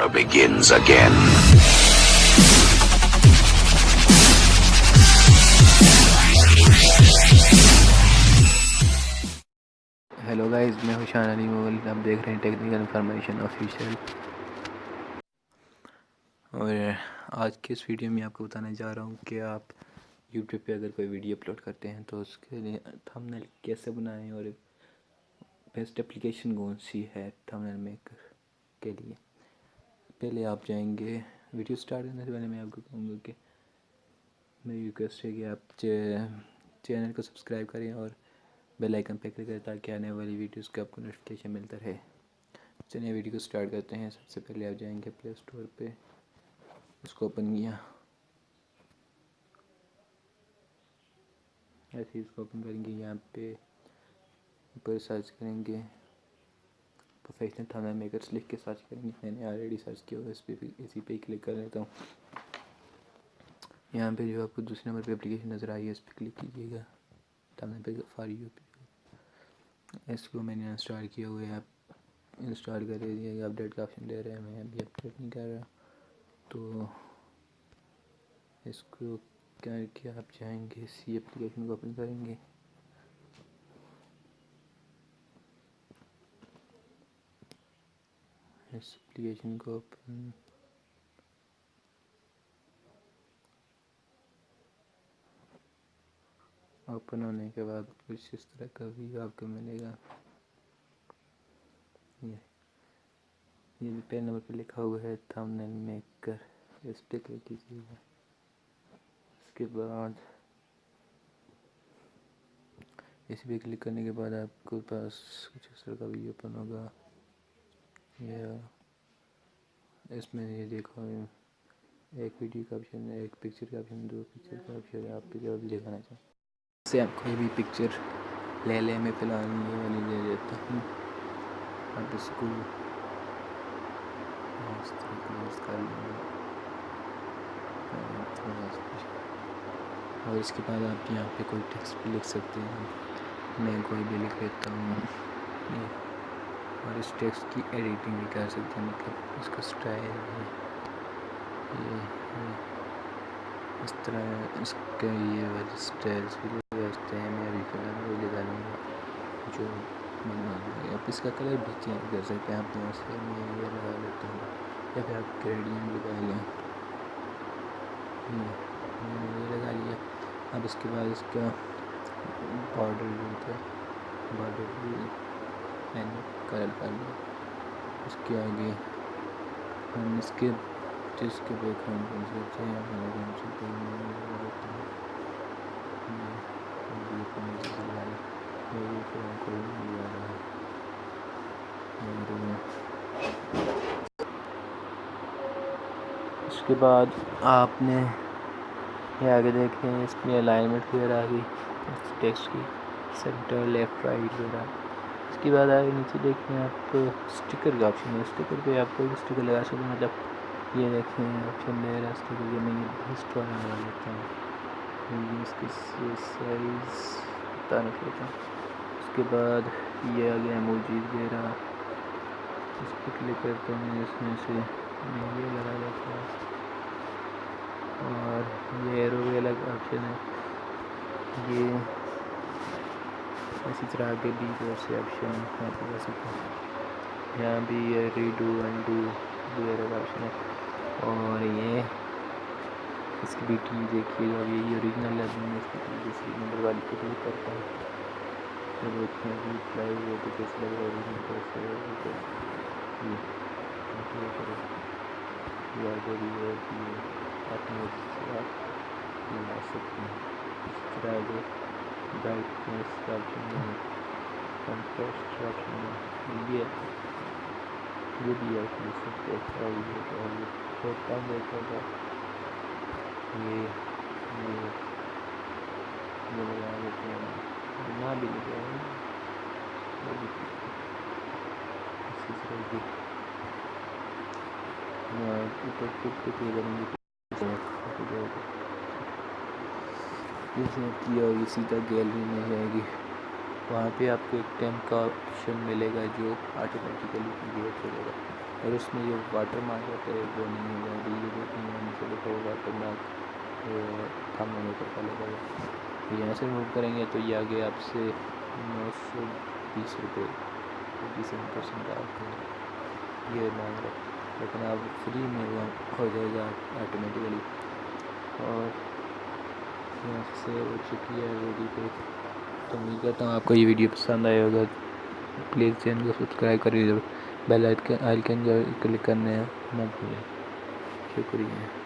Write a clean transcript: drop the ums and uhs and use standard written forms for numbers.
horror begins again. Hello guys, मैं हुशान अली मोल। आप देख रहे हैं टेक्निकल इन्फॉर्मेशन ऑफिशियल। और आज के इस वीडियो में आपको बताने जा रहा हूँ कि आप यूट्यूब पे अगर कोई वीडियो अपलोड करते हैं तो उसके लिए थंबनेल कैसे बनाएं और बेस्ट एप्लीकेशन कौन सी है थंबनेल मेकर के लिए। पहले आप जाएंगे, वीडियो स्टार्ट करने से पहले मैं आपको कहूँगा कि मेरी रिक्वेस्ट है कि आप चैनल को सब्सक्राइब करें और बेल आइकन पे क्लिक करें ताकि आने वाली वीडियोस का आपको नोटिफिकेशन मिलता रहे। चलिए वीडियो को स्टार्ट करते हैं। सबसे पहले आप जाएंगे प्ले स्टोर पे, उसको ओपन किया, ऐसे ही इसको ओपन करेंगे। यहाँ पे ऊपर सर्च करेंगे प्रोफेशनल थंबनेल मेकर्स लिख के सर्च करेंगे। मैंने ऑलरेडी सर्च किया हुआ, इसी पे क्लिक कर लेता हूँ। यहाँ पे जो आपको दूसरे नंबर पे एप्लीकेशन नज़र आई है इस पर क्लिक कीजिएगा, थंबनेल पे फॉर यू। इसको मैंने इंस्टॉल किया हुआ है, आप इंस्टॉल कर लीजिए। अपडेट का ऑप्शन दे रहे हैं, मैं अभी अपडेट नहीं कर रहा। तो इसको क्या किया, आप जाएंगे इसी एप्लीकेशन को ओपन करेंगे। इस एप्लीकेशन को ओपन होने के बाद कुछ इस तरह का व्यू आपको मिलेगा। ये पहले नंबर पे लिखा हुआ है थंबनेल मेकर, इस पर क्लिक कीजिएगा। इसके बाद इस पर क्लिक करने के बाद आपके पास कुछ इस तरह का व्यू ओपन होगा। इसमें ये देखो, एक वीडियो का ऑप्शन है, एक पिक्चर का ऑप्शन, दो पिक्चर का ऑप्शन है। आप जो भी दिखाना चाहें से आप कोई भी पिक्चर ले लें। मैं फ़िलहाल ये वाली ले लेता हूँ। आप इसको इस तरह क्लोज कर लेंगे और इसके बाद आप यहाँ पे कोई टेक्स्ट भी लिख सकते हैं। मैं कोई भी लिख लेता हूँ और इस टेक्स्ट की एडिटिंग भी कर सकते हैं, मतलब इसका स्टाइल है ये इस तरह, इसका ये वाले स्टाइल्स भी ले सकते हैं। मैं अभी फ़िलहाल वो लगा लूँगा जो बनवाना। आप इसका कलर भी चेंज कर सकते हैं। आप यहाँ से मैं ये लगा लेता हूँ या फिर आप ग्रेडियंट लगा लें। मैंने ये लगा लिया। अब इसके बाद इसका बॉर्डर भी होता है, बॉर्डर भी मैंने कलर कर लिया। उसके आगे हम इसके जिसके बैकग्राउंड बन सकते हैं उसके बाद आपने ये आगे देखें, इसमें अलाइनमेंट वगैरह आ गई टेक्स्ट की, सेंटर लेफ़्ट राइट वगैरह। इसके बाद आगे नीचे देखें आप स्टिकर का ऑप्शन है। स्टिकर पे आप कोई भी स्टिकर लगा सकते हैं। मतलब ये देखें ऑप्शन दे रहा है स्टिकर के, मैं बेस्ट वाला लगा लेता हूँ। इसकी साइज़ बता नहीं सकता। उसके बाद ये आ गया इमोजी वगैरह, इस पर क्लिक करते हैं, इसमें से ये लगा लेता हूँ। और ये एरो भी अलग ऑप्शन है। ये इसी तरह आगे भी बहुत से ऑप्शन यहाँ पर कर सकते हैं। यहाँ भी ये रीडू अनडू वगैरह का ऑप्शन है। और ये इसकी बीटी देखिएगा, अब ये ओरिजिनल है। मैं इसकी दूसरी नंबर वाली को क्लिक करता हूँ तो देखते हैं कि फ्लाई हुआ तो कैसे लग रहा है, ओरिजिनल कैसे अपने लगा सकते हैं। इस तरह जो ब्राइटनेस का ऑप्शन है, कंट्रास्ट ऑप्शन है, ये भी है कि सबसे अच्छा ये छोटा देखेगा। ये लगा देते हैं, ना भी लगाएंगे इसी तरह की ऊपर कुछ करेंगे जैसे किया और इसी तरह गैलरी में जाएगी। वहाँ पे आपको एक टाइम का ऑप्शन मिलेगा जो ऑटोमेटिकली क्रिएट करेगा। और उसमें ये वाटर मार्क होता है वो नहीं होगा। अभी ये देखिए नीचे देखो वाटर मार्क थंबनेल ऊपर का लगा हुआ, तो यहाँ से रिमूव करेंगे तो ये आगे आपसे 920 रुपये 57% आपको ये मांग रहा है, लेकिन आप फ्री में वो हो जाएगा ऑटोमेटिकली। और यहाँ से हो चुकी है रेडी पे। तो उम्मीद करता हूँ आपको ये वीडियो पसंद आया होगा। प्लीज़ चैनल को सब्सक्राइब करिए, बेल आइकन क्लिक करने ना भूलें। शुक्रिया।